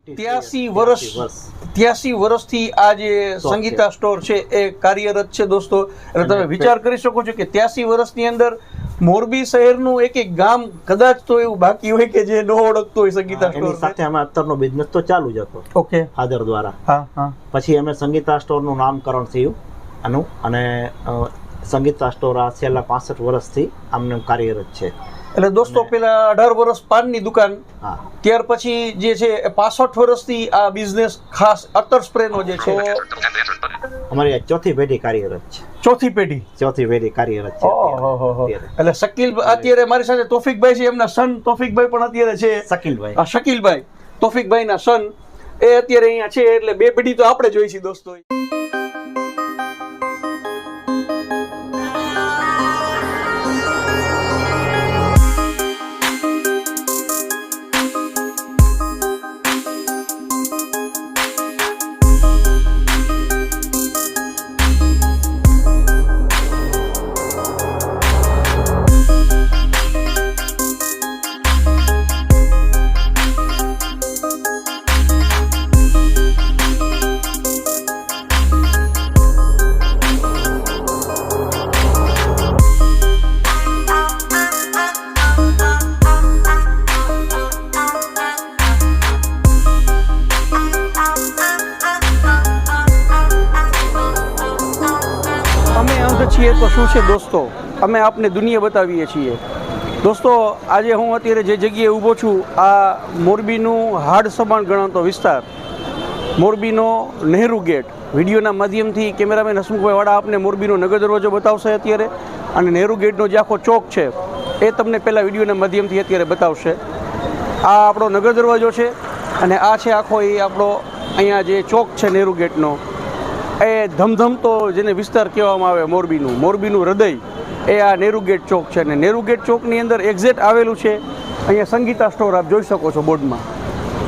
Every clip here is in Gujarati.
83 વર્ષથી આ જે સંગીતા સ્ટોર છે એ કાર્યરત છે દોસ્તો. એટલે તમે વિચાર કરી શકો છો કે 83 વર્ષની અંદર મોરબી શહેરનું એક એક ગામ કદાચ તો એવું બાકી હોય કે જે ન ઓળખતો હોય સંગીતા સ્ટોર. એની સાથે અમે અત્તરનો બિઝનેસ તો ચાલુ જ હતો. ઓકે. ફાધર દ્વારા. હા. પછી અમે સંગીતા સ્ટોરનું નામકરણ થયું આનું, અને સંગીતા સ્ટોર આ છેલ્લા 65 વર્ષથી આમને કાર્યરત છે. એટલે દોસ્તો પેલા 18 વર્ષ પાનની દુકાન, ત્યાર પછી જે છે 65 વર્ષથી આ બિઝનેસ ખાસ અત્તર સ્પ્રેનો જે છે અમારી ચોથી પેઢી કાર્યરત છે. ચોથી પેઢી કાર્યરત છે. એટલે શકીલ અત્યારે મારી સાથે તોફિકભાઈ છે, એમના સન તોફિકભાઈ પણ અત્યારે છે. શકીલભાઈ તોફિકભાઈના સન એ અત્યારે અહીંયા છે. એટલે બે પેઢી તો આપણે જોઈ છે દોસ્તો. છીએ તો શું છે દોસ્તો, અમે આપને દુનિયા બતાવીએ છીએ દોસ્તો. આજે હું અત્યારે જે જગ્યાએ ઊભો છું, આ મોરબીનું હાડ સબાણ ગણાતો વિસ્તાર, મોરબીનો નહેરુ ગેટ. વિડીયોના માધ્યમથી કેમેરામેન હસમુખભાઈ વાળા આપને મોરબીનો નગર દરવાજો બતાવશે અત્યારે, અને નહેરુ ગેટનો જે આખો ચોક છે એ તમને પહેલાં વિડીયોના માધ્યમથી અત્યારે બતાવશે. આ આપણો નગર દરવાજો છે, અને આ છે આખો એ આપણો અહીંયા જે ચોક છે નહેરુ ગેટનો. એ ધમધમતો જેને વિસ્તાર કહેવામાં આવે મોરબીનું હૃદય એ આ નહેરુ ગેટ ચોક છે. અને નહેરુ ગેટ ચોકની અંદર એક્ઝેક્ટ આવેલું છે અહીંયા સંગીતા સ્ટોર, આપ જોઈ શકો છો બોર્ડમાં.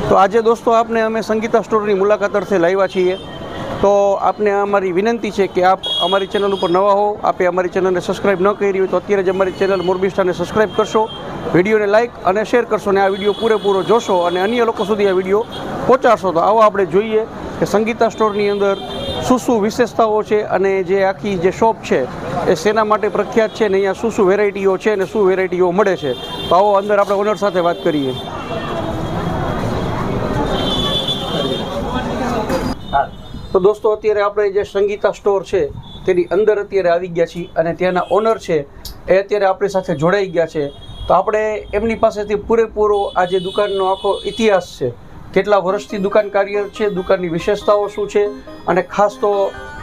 તો આજે દોસ્તો આપને અમે સંગીતા સ્ટોરની મુલાકાત અર્થે લાવ્યા છીએ. તો આપને અમારી વિનંતી છે કે આપ અમારી ચેનલ ઉપર નવા હો, આપે અમારી ચેનલને સબસ્ક્રાઈબ ન કરી હોય તો અત્યારે જ અમારી ચેનલ મોરબી સ્ટારને સબસ્ક્રાઈબ કરશો, વિડીયોને લાઇક અને શેર કરશો, અને આ વિડીયો પૂરેપૂરો જોશો અને અન્ય લોકો સુધી આ વિડીયો પહોંચાડશો. તો આવો આપણે જોઈએ કે સંગીતા સ્ટોરની અંદર શું વિશેષતાઓ છે, અને જે આખી જે શોપ છે એ શેના માટે પ્રખ્યાત છે, ને અહીંયા શું વેરાયટીઓ છે અને શું વેરાયટીઓ મળે છે. તો આવો અંદર આપણે ઓનર સાથે વાત કરીએ. તો દોસ્તો અત્યારે આપણે જે સંગીતા સ્ટોર છે તેની અંદર અત્યારે આવી ગયા છીએ, અને ત્યાંના ઓનર છે એ અત્યારે આપણી સાથે જોડાઈ ગયા છે. તો આપણે એમની પાસેથી પૂરેપૂરો આ જે દુકાનનો આખો ઇતિહાસ છે, કેટલા વર્ષથી દુકાન કાર્યરત છે, દુકાનની વિશેષતાઓ શું છે, અને ખાસ તો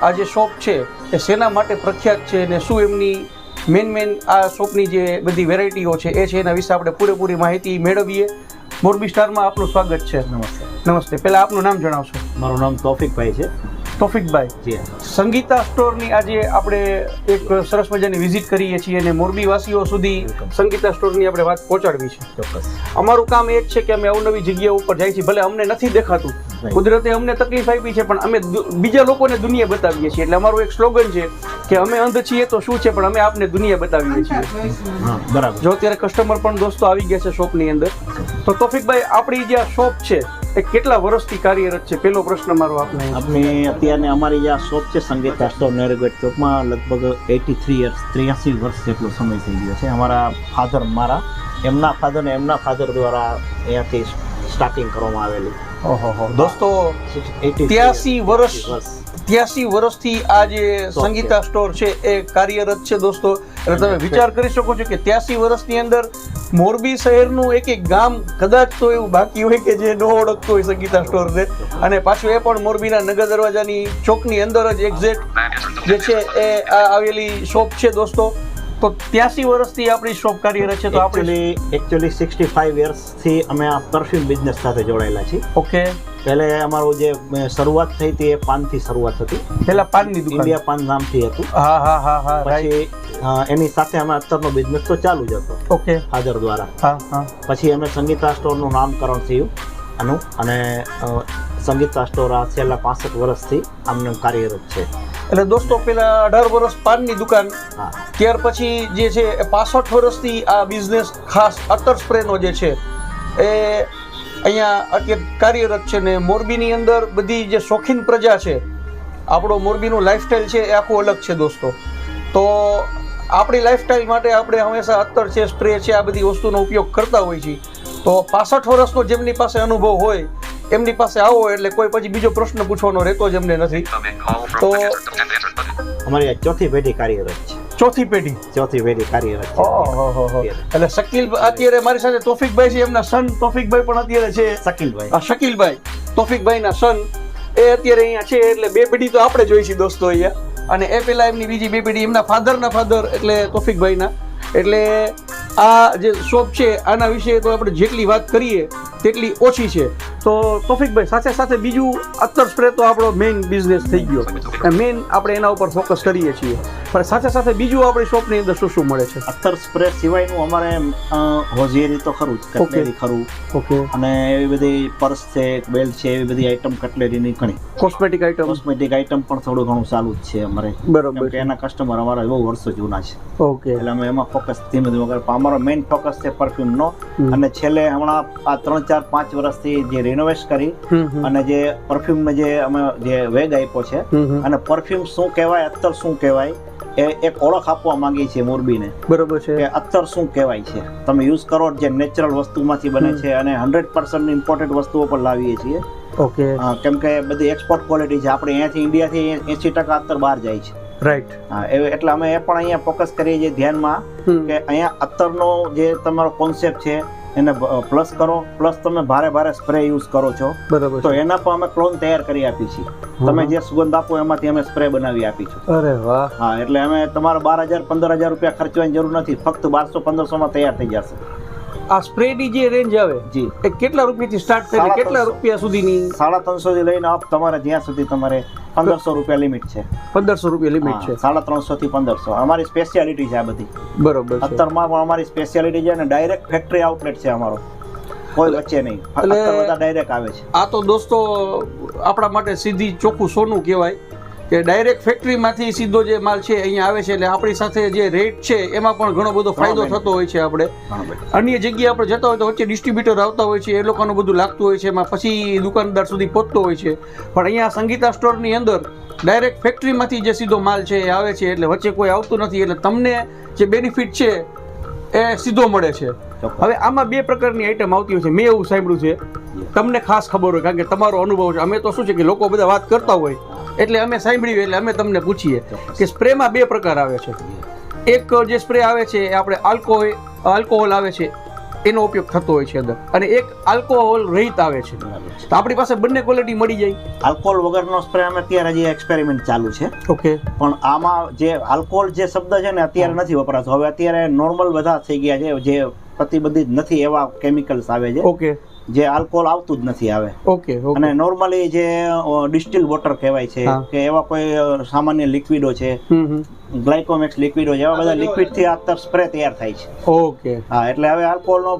આ જે શોપ છે એ શેના માટે પ્રખ્યાત છે, અને શું એમની મેન આ શોપની જે બધી વેરાયટીઓ છે એ છે, એના વિશે આપણે પૂરેપૂરી માહિતી મેળવીએ. મોરબી સ્ટારમાં આપનું સ્વાગત છે. નમસ્તે. પહેલાં આપનું નામ જણાવશો? મારું નામ તોફિકભાઈ છે. તોફિકભાઈ જી. સંગીતા સ્ટોરની આજે આપણે એક સરસ મજાની વિઝિટ કરીએ છીએ, અને મોરબી વાસીઓ સુધી સંગીતા સ્ટોરની આપણે વાત પહોંચાડવી છે. ચોક્કસ. અમારું કામ એ જ છે કે અમે અવનવી જગ્યા ઉપર જાય છીએ, ભલે અમને નથી દેખાતું, કુદરતે અમને તકલીફ આપી છે, પણ અમે બીજા લોકોને દુનિયા બતાવીએ છીએ. એટલે અમારું એક સ્લોગન છે કે અમે અંધ છીએ તો શું છે, પણ અમે આપને દુનિયા બતાવીએ છીએ. બરાબર. જો અત્યારે કસ્ટમર પણ દોસ્તો આવી ગયા છે શોપની અંદર. તો તોફિકભાઈ, આપણી જે આ શોપ છે એ કેટલા વર્ષથી કાર્યરત છે? પહેલો પ્રશ્ન મારો આપને. અત્યારે અમારી જે આ શોપ છે સંગીતા સ્ટોર નહેરુ ગેટ ચોકમાં લગભગ 83 વર્ષ જેટલો સમય થઈ ગયો છે. અમારા ફાધર, એમના ફાધર દ્વારા અહીંયાથી સ્ટાર્ટિંગ કરવામાં આવેલું. ઓહો દોસ્તો, 83 વર્ષથી આ જે સંગીતા સ્ટોર છે એ કાર્યરત છે દોસ્તો. એટલે તમે વિચાર કરી શકો છો કે 83 વર્ષની અંદર મોરબી શહેરનું એક એક ગામ કદાચ તો એવું બાકી હોય કે જે ન ઓળખતો હોય સંગીતા સ્ટોરને. અને પાછું એ પણ મોરબીના નગર દરવાજાની ચોકની અંદર જ એક્ઝેક્ટ જે છે એ આવેલી શોપ છે દોસ્તો. તો 83 વર્ષથી આપણી શોપ કાર્યરત છે. તો આપણે એકચ્યુઅલી 65 યર્સથી અમે આ પરફ્યુમ બિઝનેસ સાથે જોડાયેલા છીએ. ઓકે. પહેલે અમારું જે શરૂઆત થઈ હતી એ પાનથી શરૂઆત હતી. પહેલા પાનની દુકાન ઇન્ડિયા પાન નામથી હતું. હા. પછી એની સાથે અમે અત્તરનો બિઝનેસ તો ચાલુ જ હતો. ઓકે. ફાધર દ્વારા. હા. પછી અમે સંગીતા સ્ટોરનું નામકરણ થયું આનું, અને સંગીતા સ્ટોર આ છેલ્લા 65 વર્ષથી આમને કાર્યરત છે. એટલે દોસ્તો પેલા 18 વર્ષ પાનની દુકાન, ત્યાર પછી જે છે 65 વર્ષથી આ બિઝનેસ ખાસ અત્તર સ્પ્રેનો જે છે એ અહીંયા અત્યારે કાર્યરત છે ને મોરબીની અંદર બધી જે શોખીન પ્રજા છે, આપણો મોરબીનું લાઈફસ્ટાઈલ છે એ આખું અલગ છે દોસ્તો. તો આપણી લાઈફસ્ટાઈલ માટે આપણે હંમેશા અત્તર છે, સ્પ્રે છે, આ બધી વસ્તુનો ઉપયોગ કરતા હોઈએ છીએ. તો 65 વર્ષનો જેમની પાસે અનુભવ હોય એમની પાસે આવો એટલે કોઈ પછી બીજો પ્રશ્ન પૂછવાનો રહેતો જ એમને નથી. તો અમારી આ ચોથી પેઢી કાર્યરત છે. ચોથી પેઢી કાર્યરત છે. ઓહો. એટલે શકીલ અત્યારે મારી સાથે તોફિકભાઈ છે, એમના સન તોફિકભાઈ પણ અત્યારે છે. શકીલભાઈ તોફિકભાઈના સન એ અત્યારે અહીંયા છે. એટલે બે પેઢી તો આપણે જોઈ છીએ દોસ્તો અહીંયા. અને એ પેલા એમની બીજી બે પેઢી એમના ફાધરના ફાધર એટલે તોફિકભાઈના. એટલે આ જે શોપ છે આના વિશે તો આપણે જેટલી વાત કરીએ તેટલી ઓછી છે. તો તોફિકભાઈ, સાથે સાથે બીજું અત્તર સ્પ્રે તો આપણો મેઇન બિઝનેસ થઈ ગયો, મેઇન આપણે એના ઉપર ફોકસ કરીએ છીએ. પણ સાથે સાથે બીજું આપણી શોપની અંદર શું શું મળે છે? અત્તર સ્પ્રે સિવાયનું અમારે હોઝિયરી તો ખરું જ, કટલેરી ખરું. ઓકે. અને એવી બધી પર્સ છે, બેલ્ટ છે, એવી બધી આઈટમ કટલેરીની ઘણી કોસ્મેટિક આઈટમ પણ થોડું ઘણું ચાલુ જ છે અમારે. બરોબર. કે એના કસ્ટમર અમારા બહુ વર્ષો જૂના છે. ઓકે. એટલે અમે એમાં ફોકસ ધીમે ધીમે કરીએ. અમારો મેઇન ફોકસ છે પરફ્યુમનો. અને છેલ્લે હમણાં આ 3, 4, 5 વર્ષથી જે રિનોવેટ કરી અને જે પરફ્યુમ જે અમે જે વેગ આપ્યો છે, અને પરફ્યુમ શું કહેવાય, અત્તર શું કહેવાય, એ એક ઓળખ આપવા માંગીએ છીએ મોરબીને. બરોબર છે. કે અત્તર શું કહેવાય છે, તમે યુઝ કરો જે નેચરલ વસ્તુમાંથી બને છે અને 100% ઇમ્પોર્ટેડ વસ્તુઓ પર લાવીએ છીએ. ઓકે. કેમ કે બધી એક્સપોર્ટ ક્વોલિટી છે. આપણે અહીંયાથી ઇન્ડિયાથી 80% અત્તર બહાર જાય છે. રાઈટ. હા, એટલે અમે એ પણ અહીંયા ફોકસ કરીએ છીએ ધ્યાનમાં કે અહીંયા અત્તરનો જે તમારો કોન્સેપ્ટ છે એને પ્લસ કરો, પ્લસ તમે ભારે સ્પ્રે યુઝ કરો છો. બરાબર. તો એના પર અમે ક્લોન તૈયાર કરી આપી છીએ. તમે જે સુગંધ આપો એમાંથી અમે સ્પ્રે બનાવી આપી છું. અરે વાહ. હા, એટલે અમે તમારે 12,000 15,000 રૂપિયા ખર્ચવાની જરૂર નથી. ફક્ત 1200-1500 માં તૈયાર થઈ જશે. આ સ્પ્રેની જે રેન્જ આવે જી, એ કેટલા રૂપિયાથી સ્ટાર્ટ કરી કેટલા રૂપિયા સુધીની? 350 થી લઈને આપ તમારે જ્યાં સુધી તમારે 1500 રૂપિયા લિમિટ છે. 1500 રૂપિયા લિમિટ છે. 350 થી 1500 અમારી સ્પેશિયાલિટી છે આ બધી. બરોબર. અત્તરમાં પણ અમારી સ્પેશિયાલિટી છે અને ડાયરેક્ટ ફેક્ટરી આઉટલેટ છે અમારો, કોઈ વચ્ચે નહીં. અત્તર બધા ડાયરેક્ટ આવે છે. આ તો દોસ્તો આપણા માટે સીધી ચોખ્ખું સોનું કહેવાય કે ડાયરેક્ટ ફેક્ટરીમાંથી સીધો જે માલ છે અહીંયા આવે છે. એટલે આપણી સાથે જે રેટ છે એમાં પણ ઘણો બધો ફાયદો થતો હોય છે. આપણે અન્ય જગ્યાએ આપણે જતા હોય તો વચ્ચે ડિસ્ટ્રીબ્યુટર આવતા હોય છે, એ લોકોનું બધું લાગતું હોય છે, એમાં પછી દુકાનદાર સુધી પહોંચતો હોય છે. પણ અહીંયા સંગીતા સ્ટોરની અંદર ડાયરેક્ટ ફેક્ટરીમાંથી જે સીધો માલ છે એ આવે છે, એટલે વચ્ચે કોઈ આવતું નથી. એટલે તમને જે બેનિફિટ છે એ સીધો મળે છે. હવે આમાં 2 પ્રકારની આઈટમ આવતી હોય છે, મેં એવું સાંભળ્યું છે. તમને ખાસ ખબર હોય કારણ કે તમારો અનુભવ છે. અમે તો શું છે કે લોકો બધા વાત કરતા હોય એટલે અમે સાંભળ્યું એટલે અમે તમને પૂછીએ કે સ્પ્રેમાં 2 પ્રકાર આવે છે. એક જે સ્પ્રે આવે છે એ આપણે આલ્કોહોલ આવે છે એનો ઉપયોગ થતો હોય છે અંદર, અને એક આલ્કોહોલ રહિત આવે છે. તો આપણી પાસે બંને ક્વોલિટી મળી જાય. આલ્કોહોલ વગરનો સ્પ્રે અમે અત્યારે હજી એક્સપેરિમેન્ટ ચાલુ છે. ઓકે. પણ આમાં જે આલ્કોહોલ જે શબ્દ છે ને અત્યારે નથી વપરાતો. હવે અત્યારે નોર્મલ બધા થઈ ગયા છે, જે પ્રતિબંધિત નથી એવા કેમિકલ્સ આવે છે. ઓકે. જે આલ્કોહોલ આવતું જ નથી આવે. ઓકે. અને નોર્મલી જે ડિસ્ટિલ વોટર કહેવાય છે કે એવા કોઈ સામાન્ય લિક્વિડો છે, ગ્લાયકોમેક્સ લિક્વિડો એવા બધા લિક્વિડ થી અત્તર સ્પ્રે તૈયાર થાય છે. ઓકે. હા, એટલે હવે આલ્કોહોલનો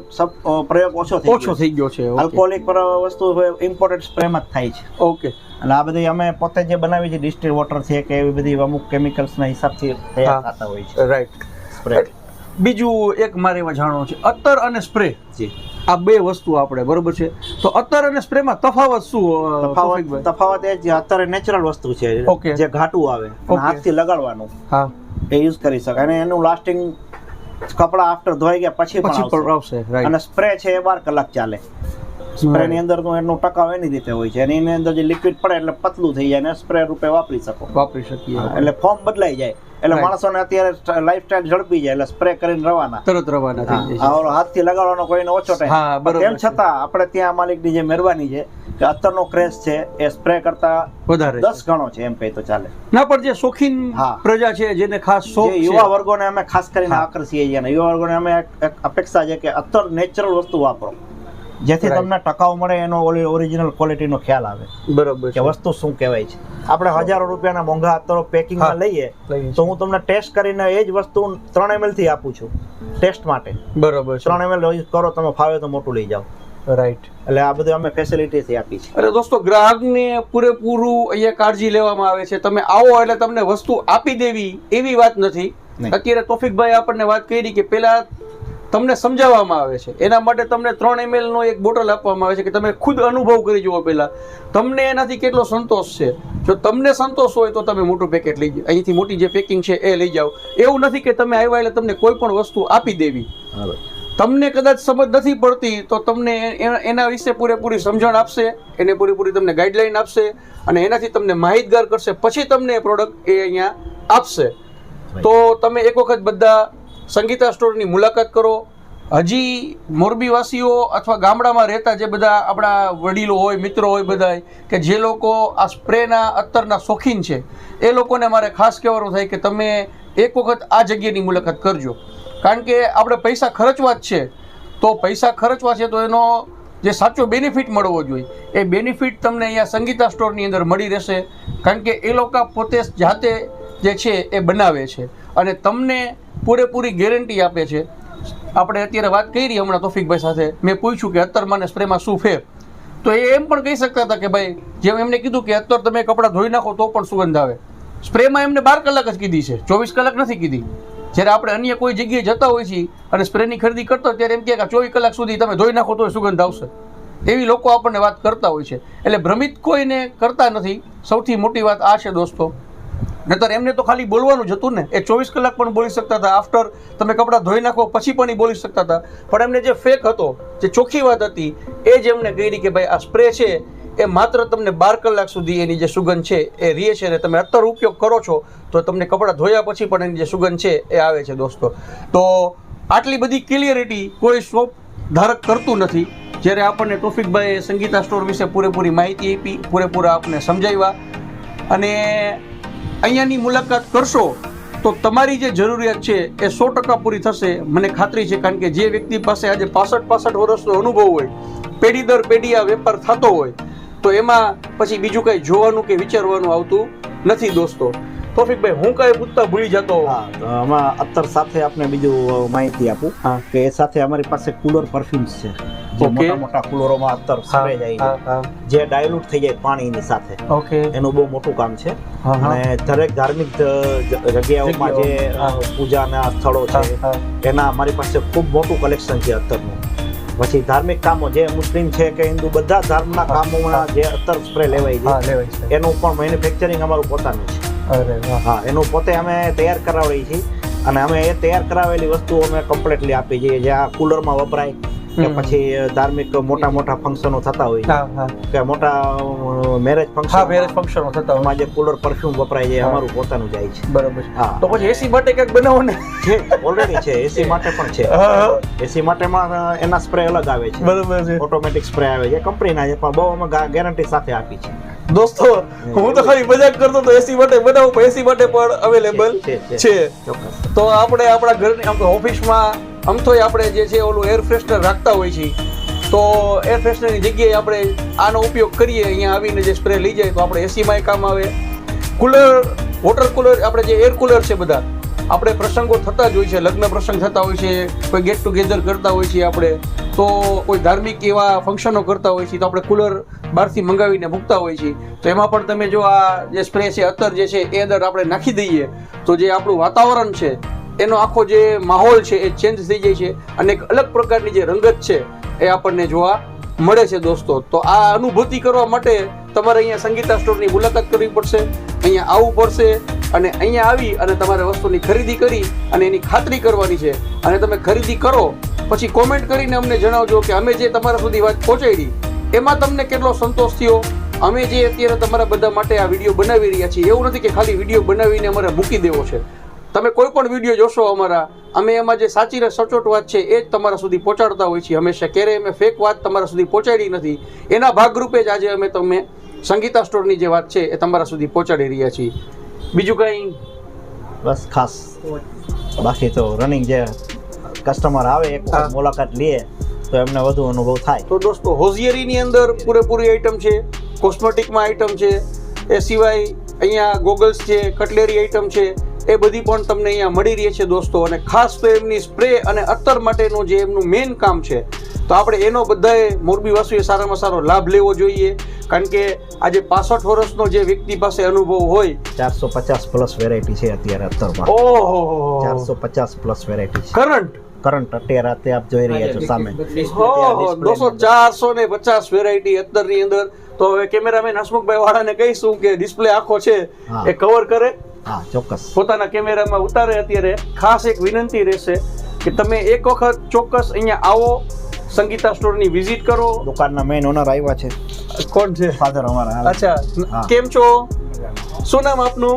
પ્રયોગ ઓછો થઈ ગયો છે. આલ્કોહોલિક વસ્તુ ઇમ્પોર્ટેડ સ્પ્રેમાં જ થાય છે. ઓકે. અને આ બધી અમે પોતે જે બનાવી છે ડિસ્ટિલ વોટર છે કે એવી બધી અમુક કેમિકલ્સના હિસાબથી તૈયાર થતા હોય છે. રાઈટ. સ્પ્રે. બીજું એક મારે એમાં જાણવું છે, અત્તર અને સ્પ્રે જી, આ 2 વસ્તુ આપણે બરોબર છે. તો અત્તર અને સ્પ્રેમાં તફાવત શું? તફાવત એ જ અત્યારે નેચરલ વસ્તુ છે. જે ઘાટું આવે હાથથી લગાડવાનું, હા, એ યુઝ કરી શકાય. અને એનું લાસ્ટિંગ કપડા આફ્ટર ધોઈ ગયા પછી પણ આવશે. અને સ્પ્રે છે એ 12 કલાક ચાલે. સ્પ્રે ની અંદર એનું ટકાવ એની રીતે હોય છે. અને એની અંદર જે લિક્વિડ પડે એટલે પતલું થઈ જાય અને સ્પ્રે રૂપે વાપરી શકીએ. એટલે ફોર્મ બદલાઈ જાય. એટલે માણસોને અત્યારે લાઈફસ્ટાઈલ ઝડપી જાય એટલે સ્પ્રે કરીને તરત રવાના થઈ જાય. હાથથી લગાડવાનો કોઈને ઓછો ટાઈમ. તેમ છતાં આપણે ત્યાં માલિકની જે મહેરબાની છે કે અત્તરનો ક્રેઝ છે એ સ્પ્રે કરતા વધારે 10 ગણો છે એમ કહી તો ચાલે. ના, પણ જે શોખીન પ્રજા છે જેને ખાસ શોખ છે, યુવા વર્ગોને અમે ખાસ કરીને આકર્ષીએ છીએ. અને યુવા વર્ગોને અમે એક અપેક્ષા છે કે અત્તર નેચરલ વસ્તુ વાપરો, જેથી તમને ટકાઉ મળે, એનો ઓરિજિનલ ક્વોલિટીનો ખ્યાલ આવે. બરોબર. કે વસ્તુ શું કહેવાય છે. આપણે હજારો રૂપિયાના મોંઘા અત્તરો પેકિંગમાં લઈએ તો હું તમને ટેસ્ટ કરીને એ જ વસ્તુ 3 ml થી આપું છું ટેસ્ટ માટે. બરોબર. 3 ml યુઝ કરો, તમે ફાવે તો મોટું લઈ જાઓ. રાઈટ. એટલે આ બધું અમે ફેસિલિટી આપી છે. અરે દોસ્તો, ગ્રાહકને પૂરેપૂરું અહીંયા કાળજી લેવામાં આવે છે. તમે આવો એટલે તમને વસ્તુ આપી દેવી એવી વાત નથી. અત્યારે તોફિકભાઈ આપણને વાત કરી કે પેલા તમને સમજાવવામાં આવે છે. એના માટે તમને 3 ml નો એક બોટલ આપવામાં આવે છે કે તમે ખુદ અનુભવ કરી જુઓ પહેલાં તમને એનાથી કેટલો સંતોષ છે. જો તમને સંતોષ હોય તો તમે મોટું પેકેટ લઈ જાઓ, અહીંથી મોટી જે પેકિંગ છે એ લઈ જાઓ. એવું નથી કે તમે આવ્યા એટલે તમને કોઈ પણ વસ્તુ આપી દેવી. તમને કદાચ સમજ નથી પડતી તો તમને એના વિશે પૂરેપૂરી સમજણ આપશે, એને પૂરેપૂરી તમને ગાઈડલાઈન આપશે અને એનાથી તમને માહિતગાર કરશે, પછી તમને એ પ્રોડક્ટ એ અહીંયા આપશે. તો તમે એક વખત બધા સંગીતા સ્ટોરની મુલાકાત કરો. હજી મોરબીવાસીઓ અથવા ગામડામાં રહેતા જે બધા આપણા વડીલો હોય, મિત્રો હોય, બધા કે જે લોકો આ સ્પ્રેના અત્તરના શોખીન છે, એ લોકોને મારે ખાસ કહેવાનું થાય કે તમે એક વખત આ જગ્યાની મુલાકાત કરજો. કારણ કે આપણે પૈસા ખર્ચવા જ છે, તો પૈસા ખર્ચવા છે તો એનો જે સાચો બેનિફિટ મળવો જોઈએ એ બેનિફિટ તમને અહીંયા સંગીતા સ્ટોરની અંદર મળી રહેશે. કારણ કે એ લોકો પોતે જાતે જે છે એ બનાવે છે અને તમને પૂરેપૂરી ગેરંટી આપે છે. આપણે અત્યારે વાત કરી હમણાં તોફિકભાઈ સાથે, મેં પૂછ્યું કે અત્તરમાં અને સ્પ્રેમાં શું ફેર, તો એ એમ પણ કહી શકતા હતા કે ભાઈ જેમ એમને કીધું કે અત્તર તમે કપડાં ધોઈ નાખો તો પણ સુગંધ આવે, સ્પ્રેમાં એમને 12 કલાક જ કીધી છે, 24 કલાક નથી કીધી. જ્યારે આપણે અન્ય કોઈ જગ્યાએ જતા હોય છીએ અને સ્પ્રેની ખરીદી કરતા હોય ત્યારે એમ કહે કે 24 કલાક સુધી તમે ધોઈ નાખો તો સુગંધ આવશે. એવી લોકો આપણને વાત કરતા હોય છે. એટલે ભ્રમિત કોઈને કરતા નથી. સૌથી મોટી વાત આ છે દોસ્તો. નહીતર એમને તો ખાલી બોલવાનું જ હતું ને, એ 24 કલાક પણ બોલી શકતા હતા, આફ્ટર તમે કપડાં ધોઈ નાખો પછી પણ એ બોલી શકતા હતા. પણ એમને જે ફેક હતો, જે ચોખ્ખી વાત હતી, એ જ એમને કહી કે ભાઈ આ સ્પ્રે છે એ માત્ર તમને 12 કલાક સુધી એની જે સુગંધ છે એ રહે છે, અને તમે અત્તર ઉપયોગ કરો છો તો તમને કપડાં ધોયા પછી પણ એની જે સુગંધ છે એ આવે છે દોસ્તો. તો આટલી બધી ક્લિયરિટી કોઈ શોપ ધારક કરતું નથી. જ્યારે આપણને તોફિકભાઈએ સંગીતા સ્ટોર વિશે પૂરેપૂરી માહિતી આપી, પૂરેપૂરા આપણને સમજાવ્યા, અને અહીંયાની મુલાકાત કરશો તો તમારી જે જરૂરિયાત છે એ 100% પૂરી થશે, મને ખાતરી છે. કારણ કે જે વ્યક્તિ પાસે આજે 65 વર્ષનો અનુભવ હોય, પેઢી દર પેઢી આ વેપાર થતો હોય, તો એમાં પછી બીજું કંઈ જોવાનું કે વિચારવાનું આવતું નથી દોસ્તો. તોફિકભાઈ, હું કાંઈ પૂછતા ભૂલી જતો. આમાં અત્તર સાથે આપણે બીજું માહિતી આપું કે એ સાથે અમારી પાસે કુલર પરફ્યુમ્સ છે, જે મોટા મોટા કુલરોમાં અત્તર સ્પ્રે જાય છે, જે ડાયલ્યુટ થઈ જાય પાણીની સાથે. એનું બહુ મોટું કામ છે. અને દરેક ધાર્મિક જગ્યાઓમાં જે પૂજાના સ્થળો છે એના અમારી પાસે ખૂબ મોટું કલેક્શન છે અત્તરનું. પછી ધાર્મિક કામો, જે મુસ્લિમ છે કે હિન્દુ, બધા ધર્મના કામોમાં જે અત્તર સ્પ્રે લેવાય છે એનું પણ મેન્યુફેક્ચરિંગ અમારું પોતાનું છે. હા, એનું પોતે અમે તૈયાર કરાવીએ છીએ અને અમે એ તૈયાર કરાવેલી વસ્તુઓ અમે કમ્પ્લીટલી આપી છીએ, જે આ કુલરમાં વપરાય કે પછી ધાર્મિક મોટા મોટા ફંક્શનો થતા હોય કે મોટા મેરેજ ફંક્શનો થતા હોય, જે કુલર પરફ્યુમ વપરાય છે અમારું પોતાનું જાય છે. બરાબર. હા, તો પછી એસી માટે કંઈક બનાવો ને. ઓલરેડી છે, એસી માટે પણ છે. એસી માટેમાં એના સ્પ્રે અલગ આવે છે. બરાબર છે. ઓટોમેટિક સ્પ્રે આવે છે, કંપનીના છે, પણ બહુ અમે ગેરંટી સાથે આપી છે. દોસ્તો, હું તો ખાલી મજાક કરતો તો એસી માટે બનાવું, પણ એસી માટે પણ અવેલેબલ છે. તો આપણે આપણા ઘરની ઓફિસમાં આમ તો આપણે જે છે ઓલું એર ફ્રેશનર રાખતા હોય છે, તો એર ફ્રેશનરની જગ્યાએ આપણે આનો ઉપયોગ કરીએ, અહીંયા આવીને જે સ્પ્રે લઈ જાય તો આપણે એસીમાં કામ આવે. કુલર, વોટર કુલર, આપણે જે એર કુલર છે, બધા આપણે પ્રસંગો થતા જ હોય છે, લગ્ન પ્રસંગ થતા હોય છે, કોઈ ગેટ ટુગેધર કરતા હોય છે આપણે, તો કોઈ ધાર્મિક એવા ફંક્શનો કરતા હોય છે તો આપણે કુલર બહારથી મંગાવીને મૂકતા હોય છે. તો એમાં પણ તમે જો આ જે સ્પ્રે છે, અત્તર જે છે એ અંદર આપણે નાખી દઈએ તો જે આપણું વાતાવરણ છે એનો આખો જે માહોલ છે એ ચેન્જ થઈ જાય છે અને એક અલગ પ્રકારની જે રંગત છે એ આપણને જોવા મળે છે દોસ્તો. તો આ અનુભૂતિ કરવા માટે તમારે અહીંયા સંગીતા સ્ટોરની મુલાકાત કરવી પડશે, અહીંયા આવવું પડશે અને અહીંયા આવી અને તમારે વસ્તુની ખરીદી કરી અને એની ખાતરી કરવાની છે. અને તમે ખરીદી કરો પછી કોમેન્ટ કરીને અમને જણાવજો કે અમે જે તમારા સુધી વાત પહોંચાડી એમાં તમને કેટલો સંતોષ થયો. અમે જે અત્યારે તમારા બધા માટે આ વિડીયો બનાવી રહ્યા છીએ, એવું નથી કે ખાલી વિડીયો બનાવીને અમારે મૂકી દેવો છે. તમે કોઈ પણ વિડીયો જોશો અમારા, અમે એમાં જે સાચી ને સચોટ વાત છે એ જ તમારા સુધી પહોંચાડતા હોય છીએ હંમેશા. ક્યારેય અમે ફેક વાત તમારા સુધી પહોંચાડી નથી. એના ભાગરૂપે જ આજે અમે તમને સંગીતા સ્ટોરની જે વાત છે એ તમારા સુધી પહોંચાડી રહ્યા છીએ. બીજું કંઈ બસ ખાસ બાકી તો રનિંગ જે કસ્ટમર આવે એક મુલાકાત લે તો એમને વધુ અનુભવ થાય. તો દોસ્તો, હોઝિયરીની અંદર પૂરેપૂરી આઈટમ છે, કોસ્મેટિકમાં આઈટમ છે, એ સિવાય અહીંયા ગોગલ્સ છે, કટલેરી આઈટમ છે, એ બધી પણ તમને અહીંયા મળી રહી છે દોસ્તો. અને ખાસ તો એમની સ્પ્રે અને અત્તર માટેનું જે એમનું મેઇન કામ છે, તો આપણે એનો બધાએ મોરબીવાસીઓએ સારામાં સારો લાભ લેવો જોઈએ. કારણ કે આજે 65 વર્ષનો જે વ્યક્તિ પાસે અનુભવ હોય, 450 પ્લસ વેરાયટી છે અત્યારે અત્તરમાં. ઓહો, 450 પ્લસ વેરાયટી છે. કરંટ કરંટ અત્યારે આપ જોઈ રહ્યા છો સામે. ઓહો, 450 વેરાયટી અત્તરની અંદર. તો હવે કેમેરામેન હસમુખભાઈ વાળાને કહીશું કે ડિસ્પ્લે આખો છે હા. એ કવર કરે, હા ચોક્કસ. પોતાના કેમેરામાં ઉતારે. અત્યારે ખાસ એક વિનંતી રહેશે કે તમે એક વખત ચોક્કસ અહીંયા આવો, સંગીતા સ્ટોરની વિઝિટ કરો. દુકાનના મેઇન ઓનર આવ્યા છે, કોણ છે? ફાધર અમારા. અચ્છા, હા. કેમ છો? શું નામ આપનું?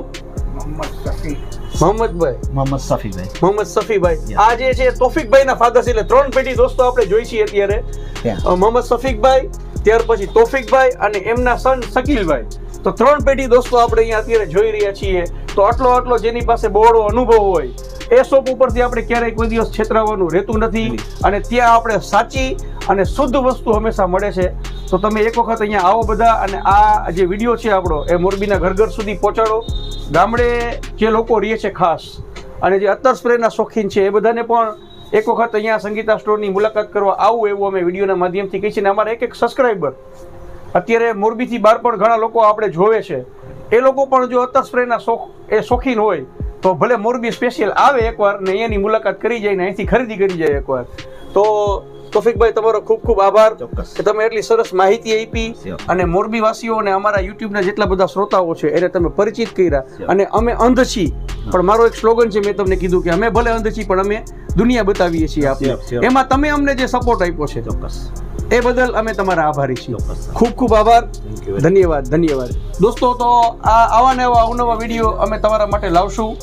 મોહમ્મદભાઈ. મોહમ્મદ સફીભાઈ. મોહમ્મદ સફીભાઈ. Yeah. આ જે છે તોફિકભાઈના ફાધર છે, એટલે 3 પેઢી દોસ્તો આપણે જોઈ છીએ અત્યારે. ત્યાં મોહમ્મદ સફીકભાઈ, ત્યાર પછી તોફિકભાઈ અને એમના સન શકીલભાઈ. તો 3 પેઢી દોસ્તો આપણે અહીંયા અત્યારે જોઈ રહ્યા છીએ. તો આટલો જેની પાસે બહોળો અનુભવ હોય એ શોપ ઉપરથી આપણે ક્યારેય કોઈ દિવસ છેતરાવાનું રહેતું નથી. અને ત્યાં આપણે સાચી અને શુદ્ધ વસ્તુ હંમેશા મળે છે. તો તમે એક વખત અહીંયા આવો બધા, અને આ જે વિડીયો છે આપણો એ મોરબીના ઘર સુધી પહોંચાડો. ગામડે જે લોકો રહે છે ખાસ, અને જે અત્તર સ્પ્રેના શોખીન છે એ બધાને પણ એક વખત અહીંયા સંગીતા સ્ટોરની મુલાકાત કરવા આવું એવું અમે વિડીયોના માધ્યમથી કહીએ છીએ. અને અમારા એક સબસ્ક્રાઈબર અત્યારે મોરબીથી બહાર પણ ઘણા લોકો આપણે જોવે છે. એ લોકો પણ જો અત્તર સ્પ્રેના શોખીન હોય તો ભલે મોરબી સ્પેશિયલ આવે એકવાર ને અહીંયાની મુલાકાત કરી જાય ને અહીંથી ખરીદી કરી જાય એકવાર. તો તોફિકભાઈ, તમારો ખૂબ ખૂબ આભાર ચોક્કસ. કે તમે એટલી સરસ માહિતી આપી Sure. અને મોરબી વાસીઓ અને અમારા યુટ્યુબના જેટલા બધા શ્રોતાઓ છે એને તમે પરિચિત કર્યા. Sure. અને અમે અંધ છીએ, પણ મારો એક સ્લોગન છે, મેં તમને કીધું કે અમે ભલે અંધ છીએ પણ અમે દુનિયા બતાવીએ છીએ આપને. Sure, sure. એમાં તમે અમને જે સપોર્ટ આપ્યો છે ચોક્કસ. એ બદલ અમે તમારા આભારી છીએ. ચોક્કસ. ખૂબ ખૂબ આભાર. Thank you. ધન્યવાદ. દોસ્તો, તો આવા ને આવા અવનવા વિડીયો અમે તમારા માટે લાવશું.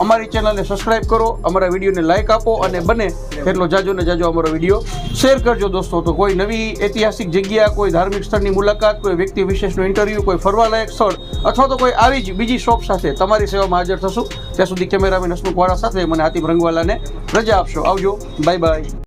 અમારી ચેનલને સબસ્ક્રાઇબ કરો, અમારા વિડીયોને લાઈક આપો, અને બને તેટલો જાજો ને જાજો અમારો વિડીયો શેર કરજો દોસ્તો. તો કોઈ નવી ઐતિહાસિક જગ્યા, કોઈ ધાર્મિક સ્થળની મુલાકાત, કોઈ વ્યક્તિ વિશેષનો ઇન્ટરવ્યૂ, કોઈ ફરવાલાયક સ્થળ, અથવા તો કોઈ આવી જ બીજી શોપ સાથે તમારી સેવામાં હાજર થશું. ત્યાં સુધી કેમેરામેન હસમુખ વાળા સાથે મને આતિફ રંગવાલાને રજા આપશો. આવજો. Bye bye.